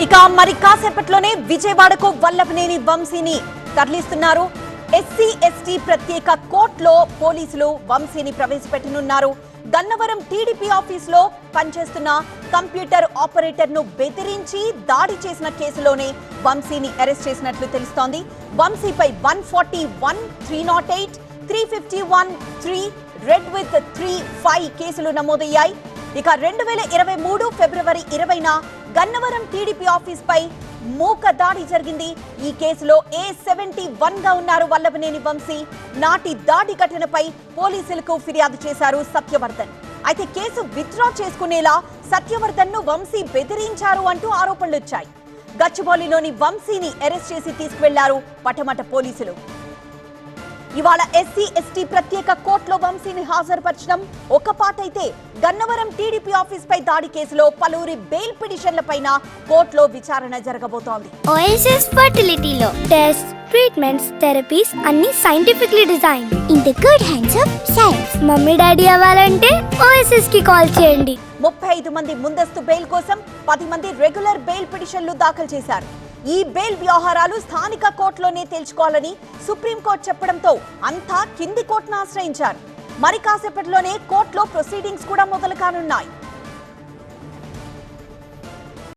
ఇక మరి కాసేపట్లోనే విజయవాడకు వల్లభనేని వంశీని తరలిస్తున్నారు. ఎస్సీ ఎస్టీ ప్రత్యేక కోర్టులో పోలీసులు వంశీని ప్రవేశపెట్టనున్నారు. గన్నవరం టీడీపీ ఆఫీసులో పనిచేస్తున్న కంప్యూటర్ ఆపరేటర్ ను బెదిరించి దాడి చేసిన కేసులోనే వంశీని అరెస్ట్ చేసినట్లు తెలుస్తోంది. వంశీపై 141, 308, 351, 3 రెడ్ విత్ 3-5 కేసులు నమోదయ్యాయి. ఇక 2023 ఫిబ్రవరి 20న గన్నవరం టీడీపీ ఆఫీస్ పై మూక దాడి జరిగింది. ఈ కేసులో A71 గా ఉన్నారు వల్లభనేని వంశీ. నాటి దాడి ఘటనపై పోలీసులకు ఫిర్యాదు చేశారు సత్యవర్ధన్. అయితే కేసు విత్డ్రా చేసుకునేలా సత్యవర్ధన్ ను వంశీ బెదిరించారు అంటూ ఆరోపణలు వచ్చాయి. గచ్చిబౌలిలోని వంశీని అరెస్ట్ చేసి తీసుకువెళ్లారు పటమట పోలీసులు. ఇవాళ ఎస్సీ ఎస్టీ ప్రత్యేక కోర్టులో వంశీని హాజరుపరచడం ఒక పాటైతే, గన్నవరం టీడీపీ ఆఫీస్ పై దాడి కేసులో పలువురి బెయిల్ పిటిషన్ల పైన కోర్టులో విచారణ జరగబోతోంది. ఓఎస్ఎస్ ఫర్టిలిటీలో టెస్ట్, ట్రీట్మెంట్స్, థెరపీస్ అన్ని scientifically design in the good hands of science. Mummy daddy అవ్వాలంటే ఓఎస్ఎస్ కి కాల్ చేయండి. 35 మంది ముందస్తు బెయిల్ కోసం 10 మంది రెగ్యులర్ బెయిల్ పిటిషన్లు దాఖలు చేశారు. ఈ బెయిల్ వ్యవహారాలు స్థానిక కోర్టులోనే తేల్చుకోవాలని సుప్రీంకోర్టు చెప్పడంతో అంతా కింది కోర్టును ఆశ్రయించారు. మరి కాసేపట్లోనే కోర్టులో ప్రొసీడింగ్స్ కూడా మొదలు కానున్నాయి.